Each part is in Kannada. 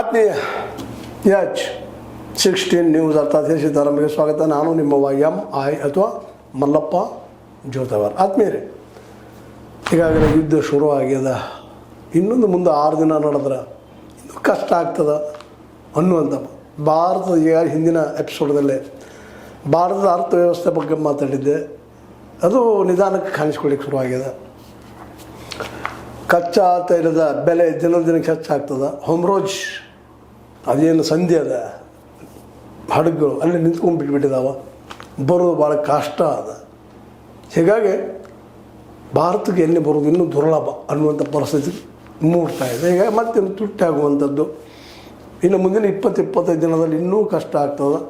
ಆತ್ಮೀಯ H16 ನ್ಯೂಸ್ ಅರ್ಥಾತ್ ದೇಶಧಾರಂಭಿಗೆ ಸ್ವಾಗತ. ನಾನು ನಿಮ್ಮ MI ಅಥವಾ ಮಲ್ಲಪ್ಪ ಜೋತವರ್. ಆತ್ಮೀಯರೇ, ಈಗಾಗಲೇ ಯುದ್ಧ ಶುರು ಆಗ್ಯದ. ಇನ್ನೊಂದು ಮುಂದೆ 6 ದಿನ ನಡೆದ್ರೆ ಇನ್ನೂ ಕಷ್ಟ ಆಗ್ತದೆ ಅನ್ನುವಂಥ ಭಾರತದ ಈಗ ಹಿಂದಿನ ಎಪಿಸೋಡ್ದಲ್ಲೇ ಭಾರತದ ಅರ್ಥವ್ಯವಸ್ಥೆ ಬಗ್ಗೆ ಮಾತಾಡಿದ್ದೆ. ಅದು ನಿಧಾನಕ್ಕೆ ಕಾಣಿಸ್ಕೊಳ್ಳಿಕ್ಕೆ ಶುರುವಾಗಿದೆ. ಕಚ್ಚಾ ತೈಲದ ಬೆಲೆ ದಿನಕ್ಕೆ ಹೆಚ್ಚಾಗ್ತದೆ. ಹೋಮ್ರೋಜ್ ಅದೇನು ಸಂಧಿ ಅದ, ಹಡಗುಗಳು ಅಲ್ಲಿ ನಿಂತ್ಕೊಂಡು ಬಿಟ್ಬಿಟ್ಟಿದ್ದಾವ, ಬರೋದು ಭಾಳ ಕಷ್ಟ ಅದ. ಹೀಗಾಗಿ ಭಾರತಕ್ಕೆ ಎಣ್ಣೆ ಬರೋದು ಇನ್ನೂ ದುರ್ಲಭ ಅನ್ನುವಂಥ ಪರಿಸ್ಥಿತಿ ಮೂಡ್ತಾ ಇದೆ. ಹೀಗಾಗಿ ಮತ್ತೆ ತುಟ್ಟಿ ಆಗುವಂಥದ್ದು ಇನ್ನು ಮುಂದಿನ 20-25 ದಿನದಲ್ಲಿ ಇನ್ನೂ ಕಷ್ಟ ಆಗ್ತದೆ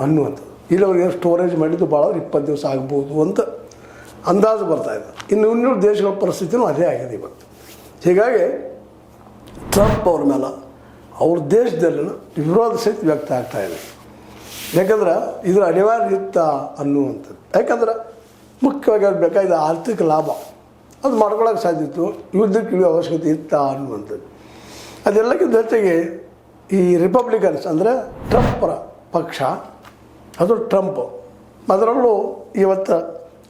ಅನ್ನುವಂಥದ್ದು. ಇಲ್ಲವರಿಗೆ ಸ್ಟೋರೇಜ್ ಮಾಡಿದ್ದು ಭಾಳ 20 ದಿವಸ ಆಗ್ಬೋದು ಅಂತ ಅಂದಾಜು ಬರ್ತಾಯಿದೆ. ಇನ್ನೂ ದೇಶಗಳ ಪರಿಸ್ಥಿತಿನೂ ಅದೇ ಆಗಿದೆ ಇವತ್ತು. ಹೀಗಾಗಿ ಟ್ರಂಪ್ ಅವ್ರ ಮೇಲೆ ಅವ್ರ ದೇಶದಲ್ಲಿನ ವಿರೋಧ ಸಹಿತ ವ್ಯಕ್ತ ಆಗ್ತಾಯಿದೆ. ಯಾಕಂದ್ರೆ ಇದ್ರ ಅನಿವಾರ್ಯ ಇತ್ತ ಅನ್ನುವಂಥದ್ದು. ಯಾಕಂದ್ರೆ ಮುಖ್ಯವಾಗಿ ಅದು ಬೇಕಾದ ಆರ್ಥಿಕ ಲಾಭ ಅದು ಮಾಡ್ಕೊಳ್ಳೋಕೆ ಸಾಧ್ಯ ಇತ್ತು, ಯುದ್ಧಕ್ಕೆ ಇಳಿಯೋ ಅವಶ್ಯಕತೆ ಇತ್ತ ಅನ್ನುವಂಥದ್ದು. ಅದೆಲ್ಲಕ್ಕಿಂತ ಜೊತೆಗೆ ಈ ರಿಪಬ್ಲಿಕನ್ಸ್ ಅಂದರೆ ಟ್ರಂಪರ ಪಕ್ಷ, ಅದು ಟ್ರಂಪ್, ಅದರಲ್ಲೂ ಇವತ್ತು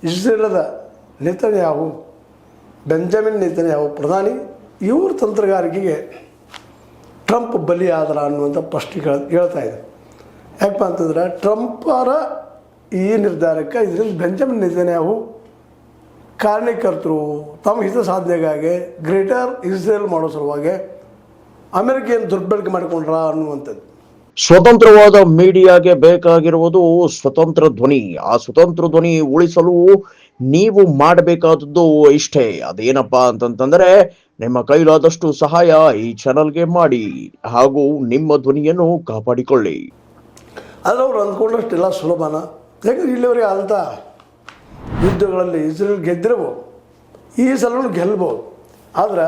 ಇಸ್ರೇಲದ ನೆತನ್ಯಾಹು, ಬೆಂಜಮಿನ್ ನೆತನ್ಯಾಹು ಪ್ರಧಾನಿ, ಇವ್ರ ತಂತ್ರಗಾರಿಕೆಗೆ ಟ್ರಂಪ್ ಬಲಿಯಾದ್ರ ಅನ್ನುವಂಥ ಪ್ರಶ್ನೆ ಹೇಳ್ತಾ ಇದೆ. ಯಾಕಪ್ಪ ಅಂತಂದ್ರೆ ಟ್ರಂಪರ ಈ ನಿರ್ಧಾರಕ್ಕೆ ಇದರಿಂದ ಬೆಂಜಮಿನ್ ನೆತನ್ಯಾಹು ಕಾರಣೀಕರ್ತರು ತಮ್ಮ ಹಿತ ಸಾಧನೆಗಾಗಿ ಗ್ರೇಟರ್ ಇಸ್ರೇಲ್ ಮಾಡೋ ಸಲುವಾಗಿ ಅಮೆರಿಕ ಏನು ದುರ್ಬಳಕೆ ಮಾಡಿಕೊಂಡ್ರ ಅನ್ನುವಂಥದ್ದು. ಸ್ವತಂತ್ರವಾದ ಮೀಡಿಯಾಗೆ ಬೇಕಾಗಿರುವುದು ಸ್ವತಂತ್ರ ಧ್ವನಿ. ಆ ಸ್ವತಂತ್ರ ಧ್ವನಿ ಉಳಿಸಲು ನೀವು ಮಾಡಬೇಕಾದದ್ದು ಇಷ್ಟೇ. ಅದೇನಪ್ಪಾ ಅಂತಂತಂದ್ರೆ ನಿಮ್ಮ ಕೈಲಾದಷ್ಟು ಸಹಾಯ ಈ ಚಾನಲ್ಗೆ ಮಾಡಿ ಹಾಗೂ ನಿಮ್ಮ ಧ್ವನಿಯನ್ನು ಕಾಪಾಡಿಕೊಳ್ಳಿ. ಆದರೆ ಅವ್ರು ಅಂದ್ಕೊಂಡಷ್ಟೆಲ್ಲ ಸುಲಭನ. ಯಾಕಂದ್ರೆ ಇಲ್ಲಿವರೆಗೆ ಅಂಥ ಯುದ್ಧಗಳಲ್ಲಿ ಇಸ್ರೇಲ್ ಗೆದ್ದಿರ್ಬೋದು, ಈ ಸಲನೂ ಗೆಲ್ಬೋದು. ಆದ್ರೆ